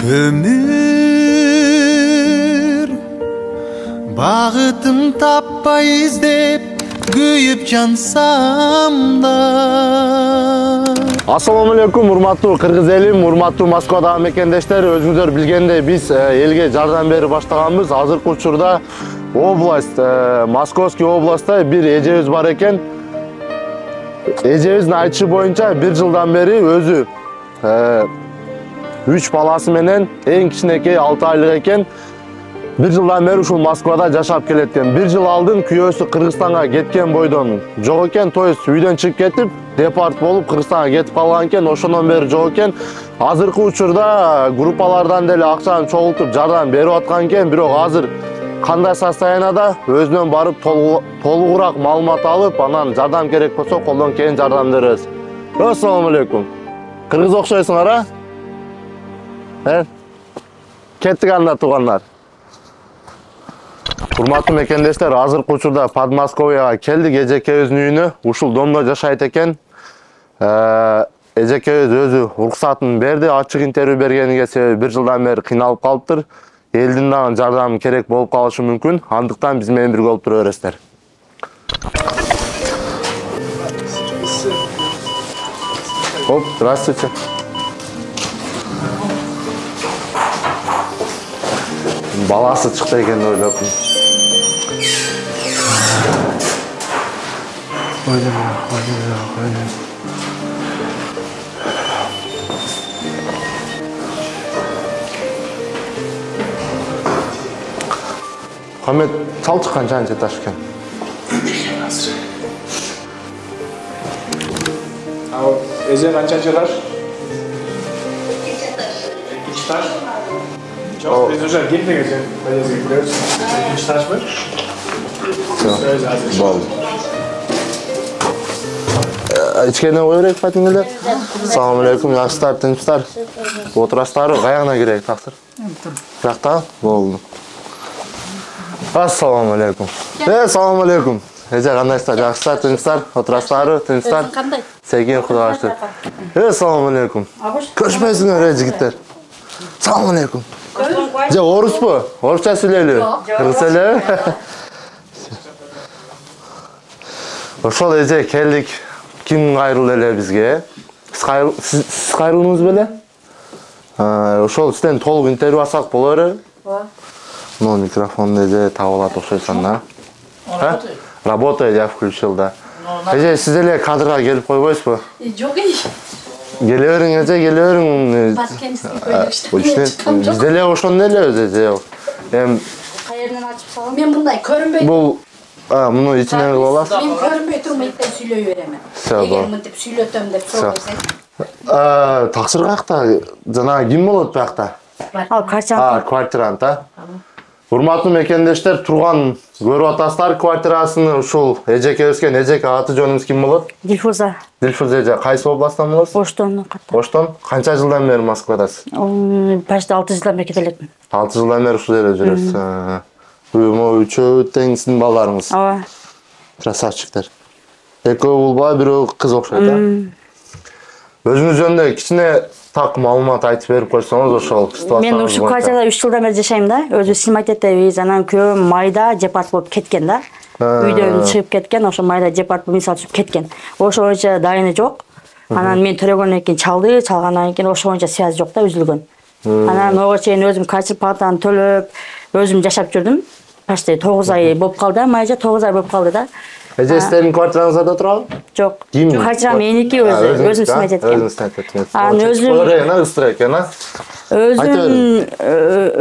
Ömür bağıtım tapпай издеп kүйүп jansam da. Assalamu alaikum, урматтуу кыргыз элим, урматтуу Москвадагы мекендештер. Өзүңүздөр билгендей биз элге жардам берип баштаганбыз. Азыркы учурда область, Московский областта бир эжебиз бар экен. Эжебиздин айтышы боюнча 1 жылдан бери өзү 3 баласы менен эң кичинекей 6 айлык экен. 1 жылдан бeri ушул Москвада жашап келет экен. 1 жыл алдын күйөөсү Кыргызстанга кеткен бойдон жок экен. То есть үйдөн чыгып кетип, депорт болуп Кыргызстанга кетип калган экен. Ошондон бери жок экен. Азыркы учурда группалардан деле акчаны чогултуп жардам берип аткан экен. Бирок азыр кандай состоянияда өзүнөн барып толугураак маалымат алып, анан жардам керек болсо колдон келген жардам беребиз. Ассаламу алейкум. Кыргыз окшойсуңар, Кеттик анда туугандар. Урматтуу мекендештер, азыркы учурда Подмосковияга келдик, эжекебиздин үйүнө. Ушул домдо жашайт экен. Эжекебиз өзү уруксатын берди, ачык интервью бергениге себеби 1 жылдан бери кыйналып калыптыр. Элдин дагы жардамы керек болуп калышы мүмкүн. Андыктан биз менен бирге болуп тура бересиздер. Оп, здравствуйте. Баласы чыкты экен деп ойлоптум. Хамет, чалчы канчанча таш экен? Ал эже канчанча таш? 2 таш. Жоқ, біз уже келдік екен, бәлезге көреріз. 2 таш ба? Болды. Ичкене ой керек патиңелер? Салам алейкум, жақсылар, тынчтар. Отырастары, қаяғына керек тақсыр? Жақта? Болды. Ассаламу алейкум. Салам алейкум. Эже қандайсыздар, жақсылар, тынчтар, отырастары, тынчтар. Қандай? Сәкен құдағаштыр. Салам алейкум. Көршпейсіңдер, жігіттер. Салам алейкум. Же орыс bu? Орысша сөйлейлі? Кыргыз эле? Ошол эже келдик. Ким кайрылды эле бизге? Сиз кайрылдыңыз беле? Ошол сизден толук интервью алсак болор эле? Ну, микрофон эже таап алат окшойсуң да. Работает, я включил, да. Эже сиз эле кадрга келип койбойсузбу? Жок. Келе бериң эже, келе бериң. Бизде эле ошондой эле эже. Кайерден ачып салам. Мен мындай көрүнбөй. Бул муну ичинен кылып аласыз. Мен көрүнбөй турмайт сүйлөй берем. Эгер мынтип сүйлөтөм деп сурасаң. Таксыр каякта? Жана ким болот буякта? Ал квартирант. Квартирант, Урматтуу мекендештер, турган көрүп атасыздар квартирасын. Ушул эжекебизге эжеке аты жөнүңүз ким болот? Дилфуза. Дилфуза эже, кайсы областтан болосуз? Оштон. Оштон? Канча жылдан бери Москвадасыз? Почти 6 жылдан бери кетелетмин. 6 жылдан бери ушул жерде жүрөсүз. Үчөө тең сиздин балдарыңыз. Ооба. Красавчиктер. Экөө уул бала, бирөө кыз окшойт, Өзүңүз жөнүндө кичине так маалымат айтып берип койсоңуз ошол ситуацияны. Мен ушул квартирада 3 жылдан бери жашайм да. Өзү снимать этебиз, анан күйөөм майда депорт болуп кеткен да. Үйдөн чыгып кеткен, ошо майда депорт мисалы үчүн кеткен. Ошо боюнча дайыны жок. Анан мен төлөгөндөн кийин чалгандан кийин ошо боюнча связь жок да, үзүлгөн. Анан ого чейин өзүм квартираны төлөп, өзүм жашап жүрдүм. Почти 9 ай болуп калды, майда 9 ай болуп калды да. Эже сиздердин квартираңызда турабы? Жок. Квартирам меники өзүм снимать эткем. Өзүм снимать эткем. Анан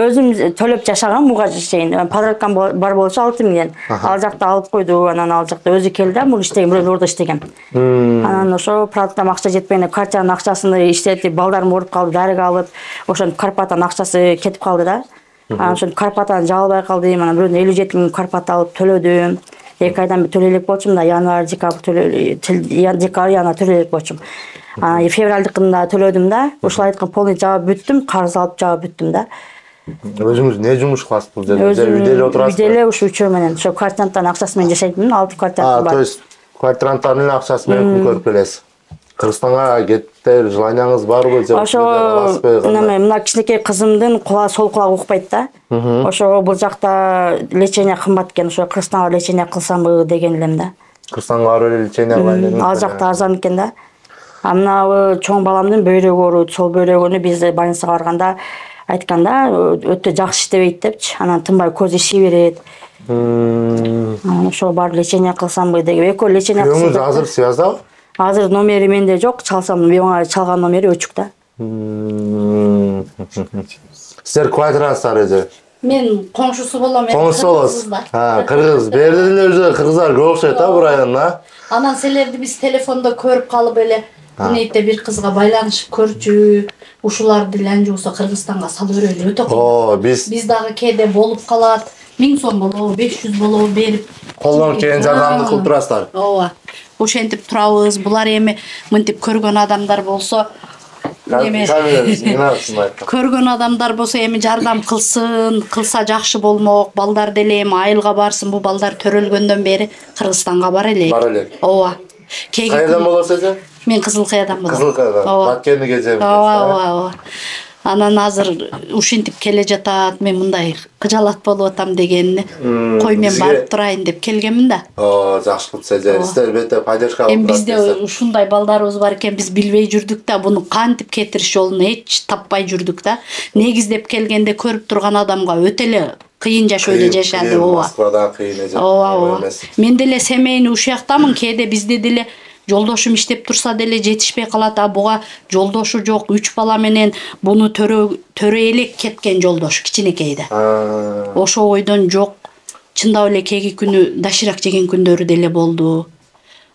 өзүм төлөп жашаган буга чейин. Подраткам бар болчу 6000. Ал жакта алып койду, анан ал жакта өзү келди, муну иштеген, бирөө ордо иштеген. Анан ошо продуктам акча жетпегенде квартиранын акчасын иштетип, балдарым ооруп калды, дарыга алып, ошонун Карпаттан акчасы кетип калды да. Анан ошон Карпаттан жабылбай калдым, анан бирөөдөн 57 000 Карпат алып төлөдүм. 2 айдан бери төлөй элек болчумун да, январь, декабрь төлөй элек болчум. Февралдыкында төлөдүм да, ушул айткан полный жаап бүттүм, карыз алып жаап бүттүм да. Өзүңүз не жумуш кыласыз бул жерде? Үйдө эле отурасызбы? Үйдө эле ушу үчөө менен, ошо квартиранттын акчасы менен жашайтмын, 6 квартирант бар. То есть квартиранттардын акчасы менен күн көрүп келесиз. Кыргызстанга кеттер желанияңыз барбы? Ошо мына кичинекей кызымдын сол кулагы укпайт да. Ошо бул жакта лечение кымбат экен, ошо Кыргызстанга лечение кылсамбы деген элем да. Кыргызстанга барып эле лечение кылайын дедиңиз. Ал жакта арзан экен да. А мына чоң баламдын бөйрөгү ооруйт, сол бөйрөгүнү биз больницага барганда айтканда өтө жакшы иштебейт депчи. Анан тынбай көзү иши берет. Ошо барып лечение кылсамбы деген. Экөө лечение кылсам. Күйөөңүз азыр связдабы? Азыр номери менде жок, чалсам оңай чалган номери өчүк да. Силер квартираңыздар эже? Мен коңшусу болом. Коңшусу болосуз. Кыргыз. Берде деле өзү кыргыздар көп окшойт да бу районда. Анан силерди биз телефондо көрүп калып эле Күнөйтте бир кызга байланышып көрчү. Ушулар деле анча болсо Кыргызстанга салып берели, өтө кыйын. Биз дагы кээде болуп калат. 1000 сом болобу, 500 болобу берип. Колдон келген жардамды кылып турасыздар. Ооба. Ошентип турабыз. Булар эми мынтип көргөн адамдар болсо көргөн адамдар болсо эми жардам кылсын, кылса жакшы болмок. Балдар деле эми айылга барсын. Бу балдар төрөлгөндөн бери Кыргызстанга бар элек. Бар элек. Ооба. Кайдан болосуз эже? Мен Кызылкаядан болом. Кызылкаядан. Баткендиге жеп. Ооба. Анан азыр ушинтип келе жатат. Мен мындай кыжалат болуп атам дегенни. Кой мен барып турайын деп келгенмин да. Жакшы кылып эже. Сиздер бете поддержка алып турасыздар. Бизде ушундай балдарыбыз бар экен, биз билбей жүрдүк да, буну кантип кетириш жолун эч таппай жүрдүк да. Негиздеп келгенде көрүп турган адамга өтө эле кыйын жашоодо жашады. Ооба. Москвада кыйын эже. Ооба. Мен деле семейный ушуяктамын, кээде бизде деле жолдошум иштеп турса деле жетишпей калат. А буга жолдошу жок, 3 бала менен буну төрө элек кеткен жолдош кичинекейде. Ошо ойдон жок. Чындап эле кээги күнү доширак жеген күндөрү деле болду.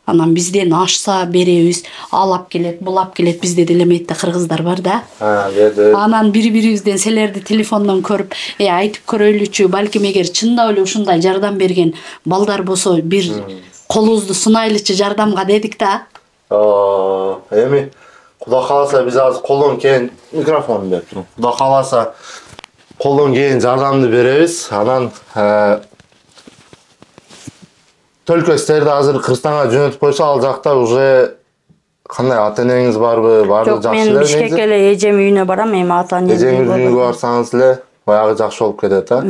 Анан бизден ашса беребиз, алап келет, булап келет. Бизде деле эметте кыргыздар бар да. Анан бири-бирибизден силерди телефондон көрүп, айтып көрөйлүчү, балким эгер чындап эле ушундай жардам берген балдар болсо бир колубузду сынайлычы жардамга дедик да. Эми Куда кааласа биз азыр колдон келген микрофон берип туруң. Куда кааласа колдон келген жардамды беребиз. Анан только силерди азыр Кыргызстанга жөнөтүп койсо, ал жакта уже кандай ата-энеңиз барбы? Баардыгы жакшы эле. Мен Бишкекке эле эжем үйүнө барам, эми ата-энем үйүнө барсаңыз эле баягы жакшы болуп кетет, а?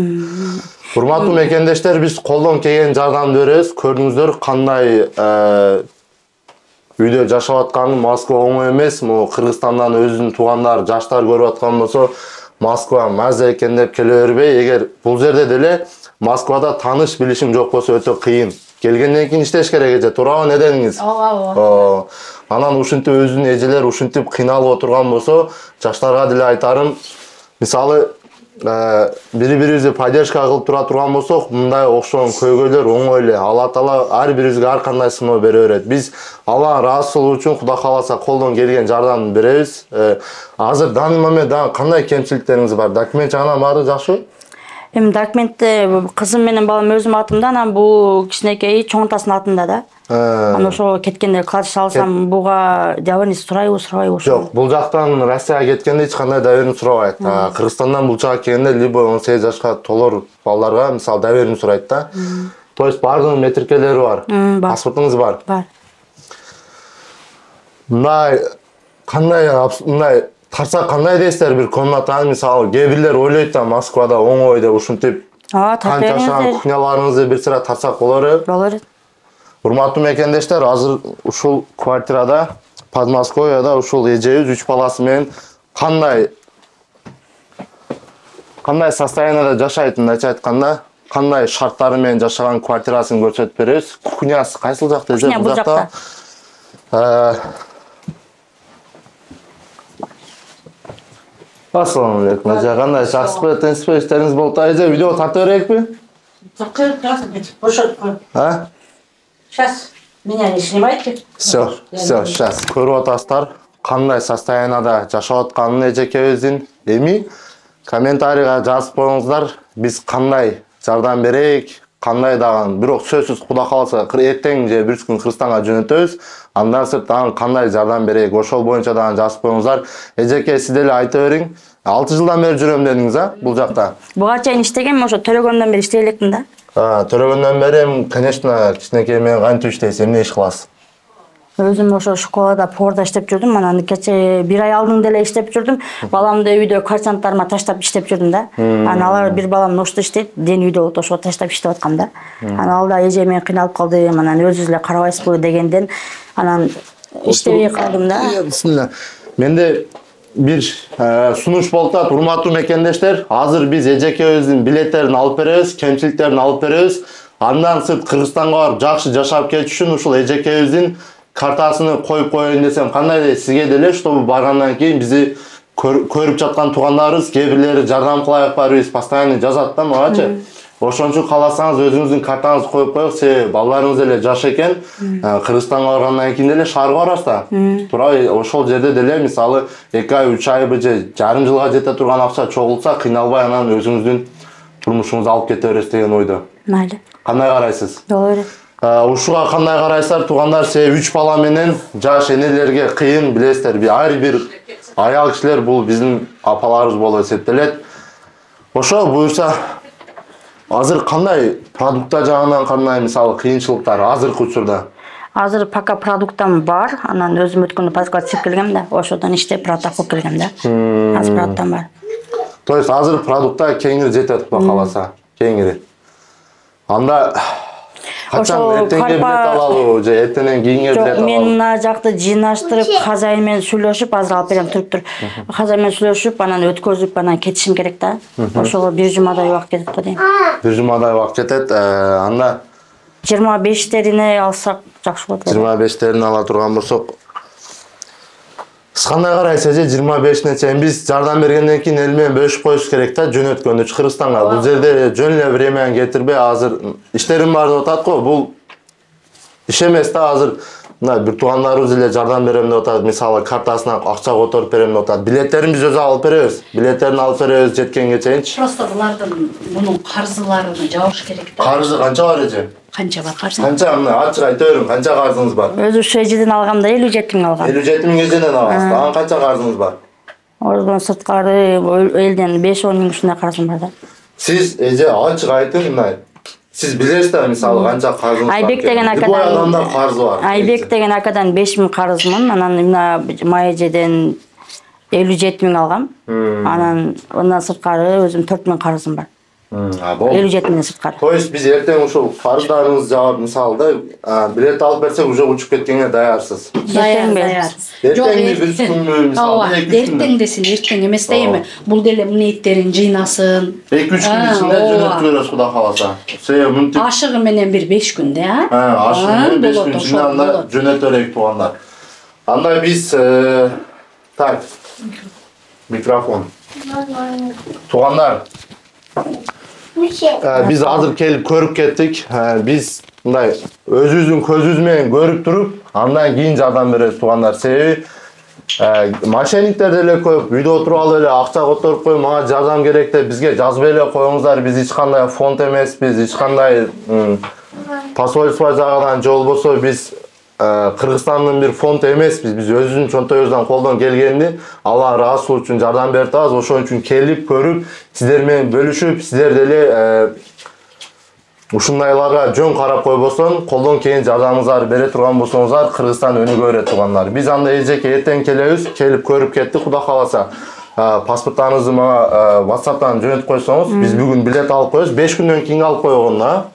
Урматтуу мекендештер, биз колдон келген жардамды беребиз. Көрдүңүздөр кандай үйдө жашап атканы. Москва оңой эмес. Могу Кыргызстандан өзүнүн туугандары, жаштар көрүп аткан болсо, Москва маза экен деп келе бербей. Эгер бул жерде деле Москвада таныш билишим жок болсо өтө кыйын. Келгенден кийин иштеш керек эже, туурабы, не дедиңиз? Ооба. Анан ушинтип өзүнүн эжелер ушинтип кыйналып отурган болсо, жаштарга деле айтарым, мисалы бири-бирибизди поддержка кылып тура турган болсок, мындай окшогон көйгөйлөр оңой эле. Алла Таала ар бирибизге ар кандай сыноо бере берет. Биз Алланын ыраазычылыгы үчүн Кудай кааласа колдон келген жардамды беребиз. Азыр данный момент кандай кемчиликтериңиз бар? Документ жагынан баары жакшыбы? Эми документте кызым менен балам өзүм атымда, анан бул кичинекей чоңтасынын атында да. Анан ошо кеткенде катыша алсам, буга доверенность сурайбы, сурабайбы? Жок, бул жактан Россияга кеткенде эч кандай доверенность сурабайт. Кыргызстандан бул жакка келгенде либо 18 жашка толор балдарга мисалы доверенность сурайт да. То есть бардыгынын метрикелери бар. Паспортуңуз бар? Бар. Мындай тарса кандай дейсиздер бир комнатаны, мисалы кээ бирлер ойлойт да Москвада оңой деп ушинтип канча кухняларыңызды бир сыра тарсак болор. Болор. Урматтуу мекендештер, азыр ушул квартирада Подмосковьяда ушул эжебиз 3 баласы менен кандай состоянияда жашайтынын айтып айтканда, кандай шарттары менен жашаган квартирасын көрсөтүп беребиз. Кухнясы кайсыл жакта эже? Бул жакта. Ассаламу алейкум. Эже кандай жакшысызбы, тынчпы, иштериңиз болуп атат? Эже видео тартып берейикпи? Сейчас меня не снимайте. Все, сейчас. Көрүп атасыздар, кандай состоянияда жашап атканын эжекебиздин. Эми комментарийга жазып коюңуздар, биз кандай жардам берейик, кандай дагы. Бирок сөзсүз Кудай кааласа эртең же бир күн Кыргызстанга жөнөтөбүз. Андан сырт кандай жардам берейик, ошол боюнча дагы жазып коюңуздар. Эжеке, сиз деле айта бериң. 6 жылдан бери жүрөм дедиңиз, бул жакта? Буга чейин иштегем, ошо төлөгөндөн бери иштей элекмин да. Төлөгөндөн бери, конечно, кичинекей менен кантип иштейсиз, эмне иш кыласыз? Өзüm ошо школада порда иштеп жүрдүм. Анан кече 1 ай алдын деле иштеп жүрдүм. Баламды үйдө курсанттарыма таштап иштеп жүрдүм да. Анан алар бир балам ошто иштейт, ден үйдө болот, ошо таштап иштеп аткам да. Анан ал да эже мен кыйналып калдым, анан өзүбүз эле карабайсызбы дегенден анан иштебей калдым да. Бисмилла. Менде бир сунуш болуп атат, урматтуу мекендештер. Азыр биз эжекебиздин билеттерин алып беребиз, кемчиликтерин алып беребиз. Андан сырт Кыргызстанга барып жакшы жашап кетиш үчүн ушул эжекебиздин картасыны коюп коеюн десем кандай дейт? Сизге деле чтобы баргандан кийин бизди көрүп жаткан туугандарыбыз кээ бирлери жардам кылайык барбыз, постоянно жазат да магачы. Ошон үчүн кааласаңыз өзүңүздүн картаңызды коюп коюк, себеби балдарыңыз эле жаш экен. Кыргызстанга баргандан кийин деле шаарга барасыз да. Туура ошол жерде деле мисалы 2 ай, 3 айбы же жарым жылга жете турган акча чогулса, кыйналбай анан өзүңүздүн турмушуңузду алып кете бересиз деген ойдо. Майли. Кандай карайсыз? Doğru. Ушуга кандай карайсыздар туугандар? Себеби 3 бала менен жаш энелерге кыйын, билесиздер. Ар бир аял кишилер бул биздин апаларыбыз болуп эсептелет. Ошо буюрса азыр кандай продукта жагынан кандай мисалы кыйынчылыктар азыркы учурда? Азыр пока продуктам бар, анан өзүм өткөндө паскага чыгып келгем да, ошодон иштеп продукт алып келгем да. Азыр продуктам бар. То есть азыр продукта кеңири жетет, Кудай кааласа, кеңири. Анда качан эртеңге билет алалы же эртеңен кийинге билет алалы? Мен мына жакты жыйнаштырып, хозяин менен сүйлөшүп, азыр алып берем, туруп тур. Хозяин менен сүйлөшүп, анан өткөзүп, анан кетишим керек да. Ошого 1 жумадай убакыт кетет го дейм. 1 жумадай убакыт кетет. Анда 25-терине алсак жакшы болот. 25-терин ала турган болсок, сиз кандай карайсыз? 25-не чейин биз жардам бергенден кийин эл менен бөлүшүп коюш керек да, жөнөткөндү Кыргызстанга. Бул жерде жөн эле времяны кетирбей, азыр иштерим бар деп атат го. Бул иш эмес да, азыр мына бир туугандарыбыз эле жардам берем деп атат. Мисалы картасына акча которуп берем деп атат. Билеттерин биз өзү алып беребиз. Билеттерин алып беребиз жеткенге чейинчи. Просто булардын мунун карзыларын жабыш керек да. Карзы канча бар эже? Канча бар карзы? Канча, мына ачык айта бериң, канча карзыңыз бар? Өзү ушу эжеден алгамда 57 миң алгам. 57 миң эжеден алгансыз. Анан канча карзыңыз бар? Ордон сырткары элден 5-10 миң ушундай карзым бар да. Сиз эже ачык айтың, мына сиз билесиз да, мисалы канча карзыңыз бар? Айбек деген акадан адамда карзы бар. Айбек деген акадан 5 миң карызмын. Анан мына май эжеден 57 миң алгам. Анан ондан сырткары өзүм 4 миң карызым бар. 57 миң сырткары. То есть биз эртең ушул карыздарыңызды жаап, мисалы да, билет алып берсек уже учуп кеткенге даярсыз. Даяр. Эртеңби бир күнбү, мисалы 2-3 күн. Эртең десин, эртең эмес да эми. Бул деле мунеттерин жыйнасын. 2-3 күн ичинде жөнөтүп беребиз, Кудай кааласа. Себеби мынтип Ашыгы менен бир 5 күндө, ашыгы менен 5 күн ичинде анда жөнөтө берейик туугандар. Анда биз так, микрофон. Туугандар, биз азыр келип көрүп кеттик. Биз мындай өзүбүздүн көзүбүз менен көрүп туруп, андан кийин жардам беребиз туугандар. Себеби мошенниктер деле көп. Үйдө отуруп алып эле акча которуп коюп, мага жардам керек деп бизге жазбай эле коюңуздар. Биз эч кандай фонд эмеспиз, эч кандай посольство жагынан же болбосо биз Кыргызстандын бир фонд эмеспиз. Биз өзүбүздүн чөнтөйүбүздөн колдон келгенди Алла ыраазы үчүн жардам берип атабыз. Ошон үчүн келип көрүп, сиздер менен бөлүшүп, сиздер деле ушундайларга жөн карап койбостон, колдон келген жардамыңыздарды бере турган болсоңуздар, Кыргызстан өнүгө берет туугандар. Биз анда эжеке эртең келебиз, келип көрүп кеттик, Кудай кааласа. Паспорттарыңызды мага WhatsApp'тан жөнөтүп койсоңуз, биз бүгүн билет алып коебуз. 5 күндөн кийин алып койгон да.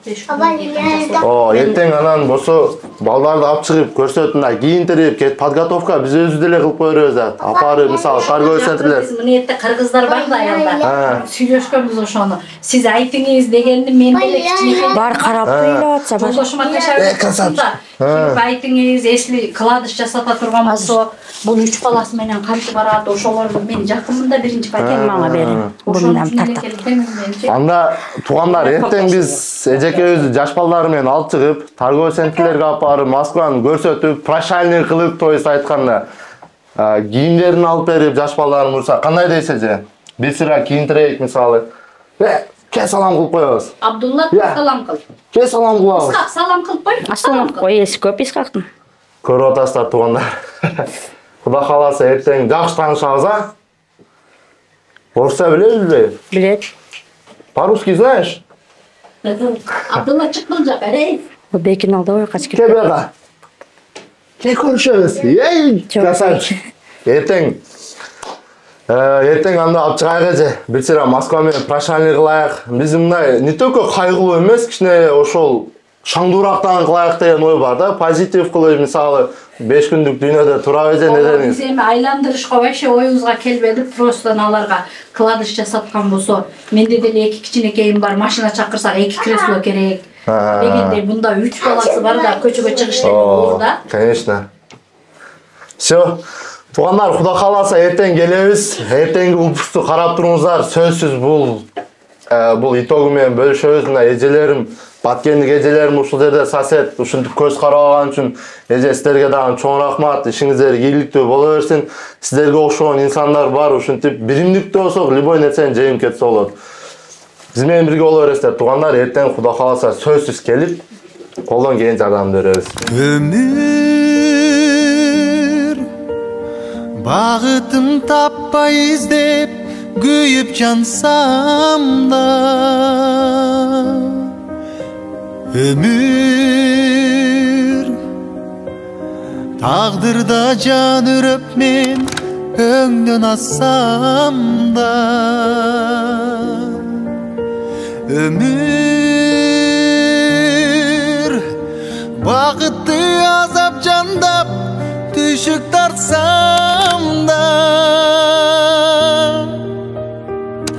Эртең анан болсо балдарды алып чыгып көрсөтүн да, кийинтирип, подготовка биз өзүбүз деле кылып коербиз да. Апарып, мисалы, торговый центрлер. Мынетте кыргыздар бар да аялдар. Сүйлөшкөнбүз ошону. Сиз айтыңыз дегенди мен деле кичине Бар карап туйлап атса бар. Жолдошума тешеп айтыңыз, если кладыш жасата турган болсо, бул 3 баласы менен кантип барат, ошолорду мен жакынында биринчи пакет мага берин. Бундан тартат. Анда туугандар, эртең биз эжекебизди жаш балдары менен алып чыгып, торговый центрлерге алып барып, Москваны көрсөтүп, прощальный кылып, то есть айтканда, кийимдерин алып берип, жаш балдарын бурса, кандай дейсиз же? Бир сыра кийинтирейик, мисалы. Ке салам кылып коебуз. Абдулла, салам кыл. Ке салам кылабыз. Исхак, салам кылып кой. Аслан кой, эси көп Исхактын. Көрүп атасыздар туугандар. Кудай кааласа эртең жакшы таанышабыз, а? Орусча билесизби? Билет. По-русски знаешь? Абдулла чыккыл жак, эй. Бу бекин алды ой качып Кебега. көрүшөбүз. Красавчик. Эртең анда алып чыгайык эже. Бир сыйра Москва менен прощание кылайык. Биз мындай не только кайгылуу эмес, кичине ошол шаңдуурактан кылайык деген ой бар да. Позитив кылып, мисалы 5 күндүк дүйнөдө тура эже не дедиңиз? Биз эми айландырышка вообще оюбузга келбеди, просто аларга кладыш жасаткан болсо, менде деле 2 кичинекейим бар, машина чакырсак 2 кресло керек. Дегендей мында 3 баласы бар да, көчөгө чыгыш деген оор да. Конечно. Всё. Тугандар, Кудай кааласа эртең келебиз. Эртеңки выпускту карап туруңуздар. Сөзсүз бул итогу менен бөлүшөбүз. Мына эжелерим, баткендик эжелерим ушул жерде сасет, ушинтип көз карап алган үчүн эже сиздерге дагы чоң рахмат. Ишиңиздер ийгиликтүү боло берсин. Сиздерге окшогон инсандар бар, ушинтип биримдикте болсок, любой нерсени жеңип кетсе болот. Биз менен бирге боло бересиздер, тугандар. Эртең Кудай кааласа сөзсүз келип, колдон келген жардам беребиз. Bağıtım tapпай издеп, күйүп жансам да. Ömür taqdırda can үрөп мен өңдөн ассам да. Ömür бақытты азап жандап, түшүк тартсам да.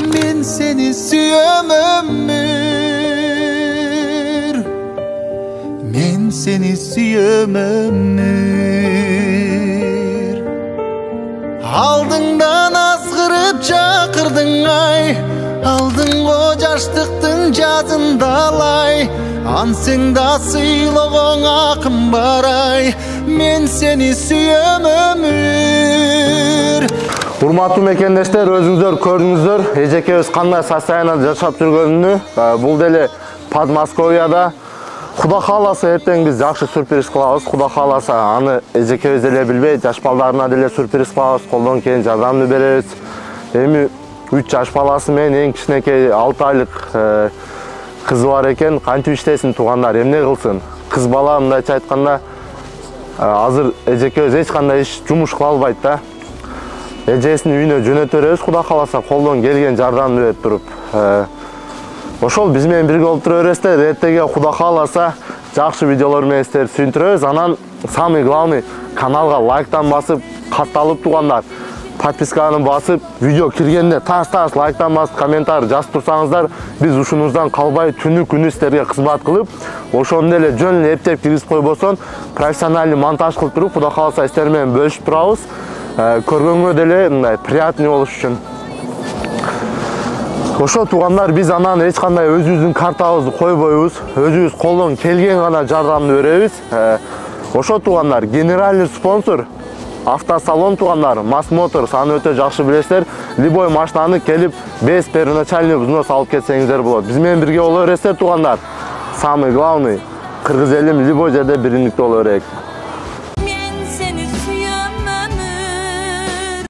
Мен сени сүйөм ömür, мен сени сүйөм ömür. Алдыңдан азгырып чакырдың ай, алдың го жаштыктын жазындалай. Ансың да сыйлығың ақым барай, мен сени сүйөм ömür. Урматтуу мекендештер, өзүңүздөр көрдүңүздөр, эжекебиз кандай состоянияда жашап жүргөнүнү. Бул деле Подмосковьяда. Кудай кааласа эртең биз жакшы сюрприз кылабыз. Кудай кааласа аны эжекебиз деле билбейт, жаш балдарына деле сюрприз кылабыз, колдон келген жардамды беребиз. Эми 3 жаш баласы менен эң кичинекей 6 айлык кызы бар экен. Кантип иштесин тугандар, эмне кылсын? Кыз бала мындайча айтканда азыр эжекебиз эч кандай жумуш кыла албайт да. Эжесин үйүнө жөнөтө беребиз, Кудай кааласа колдон келген жардамды берип туруп. Ошол биз менен бирге болуп тура бересиздер. Эртеге Кудай кааласа жакшы видеолор менен сиздерди сүйүндүрөбүз. Анан самый главный каналга лайктан басып, катталып тугандар. Подписканы басып, видео киргенде таш лайктан басып, комментарий жазып турсаңыздар, биз ушунуздан калбай түнү күнү сиздерге кызмат кылып, ошону деле жөн эле эптеп киргизип койбосун, профессиональный монтаж кылып туруп, Кудай кааласа сиздер менен бөлүшүп турабыз. Көргөнгө деле мындай приятный болуш үчүн. Ошо тугандар, биз анан эч кандай өзүбүздүн картабызды койбойбуз, өзүбүз колдон келген гана жардамды беребиз. Ошо тугандар, генеральный спонсор автосалон тугандар, Масс Моторс, аны өтө жакшы билесиздер. Любой машинаны келип без первоначальный взнос алып кетсеңиздер болот. Биз менен бирге боло бересиздер тугандар. Самый главный, кыргыз элим любой жерде биримдикте боло берейик.